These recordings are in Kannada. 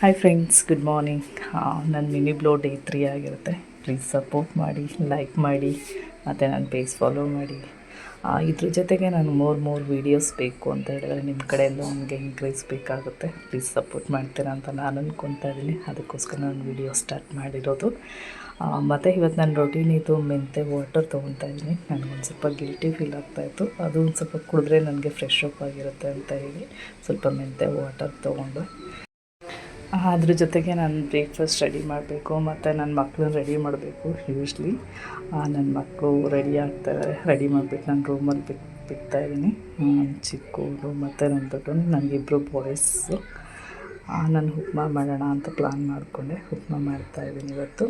Hi friends, good morning. ನನ್ನ ಮಿನಿ ಬ್ಲೋ ಡೇ 3 ಆಗಿರುತ್ತೆ. ಪ್ಲೀಸ್ ಸಪೋರ್ಟ್ ಮಾಡಿ, ಲೈಕ್ ಮಾಡಿ, ಮತ್ತು ನನ್ನ ಪೇಜ್ ಫಾಲೋ ಮಾಡಿ. ಇದ್ರ ಜೊತೆಗೆ ನಾನು ಮೋರ್ ವೀಡಿಯೋಸ್ ಬೇಕು ಅಂತ ಹೇಳಿದ್ರೆ ನಿಮ್ಮ ಕಡೆಯಿಂದ ನನಗೆ ಎಂಕರೇಜ್ ಬೇಕಾಗುತ್ತೆ. ಪ್ಲೀಸ್ ಸಪೋರ್ಟ್ ಮಾಡ್ತೀರಾ ಅಂತ ನಾನು ಅಂದ್ಕೊತಾ ಇದ್ದೀನಿ. ಅದಕ್ಕೋಸ್ಕರ ನಾನು ವೀಡಿಯೋ ಸ್ಟಾರ್ಟ್ ಮಾಡಿರೋದು. ಮತ್ತು ಇವತ್ತು ನನ್ನ ರೊಟೀನ್ ಇದು ಮೆಂತೆ ವಾಟರ್ ತೊಗೊತಾ ಇದ್ದೀನಿ. ನನಗೊಂದು ಸ್ವಲ್ಪ ಗಿಲ್ಟಿ ಫೀಲ್ ಆಗ್ತಾಯಿತ್ತು. ಅದು ಒಂದು ಸ್ವಲ್ಪ ಕುಡಿದ್ರೆ ನನಗೆ ಫ್ರೆಶ್ ಅಪ್ ಆಗಿರುತ್ತೆ ಅಂತ ಹೇಳಿ ಸ್ವಲ್ಪ ಮೆಂತೆ ವಾಟರ್ ತೊಗೊಂಡು ಅದ್ರ ಜೊತೆಗೆ ನಾನು ಬ್ರೇಕ್ಫಾಸ್ಟ್ ರೆಡಿ ಮಾಡಬೇಕು ಮತ್ತು ನನ್ನ ಮಕ್ಕಳನ್ನ ರೆಡಿ ಮಾಡಬೇಕು. ಯೂಶ್ವಲಿ ನನ್ನ ಮಕ್ಕಳು ರೆಡಿ ಆಗ್ತಾಯಿದ್ದಾರೆ. ರೆಡಿ ಮಾಡಿಬಿಟ್ಟು ನಾನು ರೂಮಲ್ಲಿ ಬಿಡ್ತಾಯಿದ್ದೀನಿ. ಚಿಕ್ಕವರು ಮತ್ತು ನನ್ನ ದೊಡ್ಡವನು, ನನಗಿಬ್ಬರು ಬಾಯ್ಸು. ನಾನು ಉಪ್ಮಾ ಮಾಡೋಣ ಅಂತ ಪ್ಲ್ಯಾನ್ ಮಾಡಿಕೊಂಡೆ. ಉಪ್ಮಾ ಮಾಡ್ತಾಯಿದ್ದೀನಿ ಇವತ್ತು.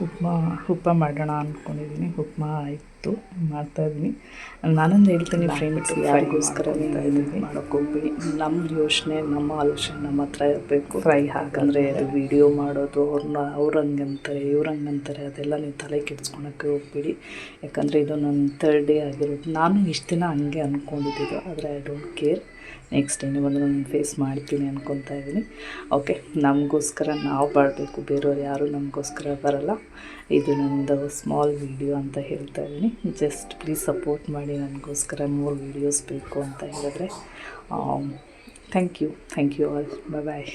ಉಪ್ಮಾ ಮಾಡೋಣ ಅಂದ್ಕೊಂಡಿದ್ದೀನಿ. ಉಪ್ಮಾ ಆಯಿತು, ಮಾಡ್ತಾಯಿದ್ದೀನಿ. ನಾನೊಂದು ಹೇಳ್ತೀನಿ ಫ್ರೆಂಡ್ಸ್, ಯಾರಿಗೋಸ್ಕರ ಇದ್ದೀನಿ ಮಾಡೋಕ್ಕೋಗ್ಬೇಡಿ. ನಮ್ಮ ಯೋಚನೆ, ನಮ್ಮ ಆಲೋಚನೆ ನಮ್ಮ ಹತ್ರ ಇರಬೇಕು. ಫ್ರೈ ಹಾಕಂದರೆ ಅದು ವೀಡಿಯೋ ಮಾಡೋದು, ಅವ್ರು ಹಂಗಂತಾರೆ ಇವ್ರು ಹಂಗಂತಾರೆ ಅದೆಲ್ಲ ನೀವು ತಲೆ ಕೆಡಿಸ್ಕೊಳಕ್ಕೆ ಹೋಗ್ಬೇಡಿ. ಯಾಕಂದರೆ ಇದು ನನ್ನ 3rd ಡೇ ಆಗಿರೋದು. ನಾನು ಇಷ್ಟು ದಿನ ಹಂಗೆ ಅಂದ್ಕೊಂಡಿದ್ದು, ಆದರೆ ಐ ಡೋಂಟ್ ಕೇರ್. ನೆಕ್ಸ್ಟ್ ಏನು ಬಂದರೂ ನಾನು ಫೇಸ್ ಮಾಡ್ತೀನಿ ಅಂದ್ಕೊತಾ ಇದ್ದೀನಿ. ಓಕೆ, ನಮಗೋಸ್ಕರ ನಾವು ಬಾಳಬೇಕು, ಬೇರೆಯವ್ರು ಯಾರೂ ನಮಗೋಸ್ಕರ ಬರಲ್ಲ. ಇದು ನನ್ನದು ಸ್ಮಾಲ್ ವೀಡಿಯೋ ಅಂತ ಹೇಳ್ತಾ ಇದ್ದೀನಿ. ಜಸ್ಟ್ ಪ್ಲೀಸ್ ಸಪೋರ್ಟ್ ಮಾಡಿ. ನನಗೋಸ್ಕರ ಮೋರ್ ವೀಡಿಯೋಸ್ ಬೇಕು ಅಂತ ಹೇಳಿದ್ರೆ ಥ್ಯಾಂಕ್ ಯು ಆಲ್. ಬಾಯ್.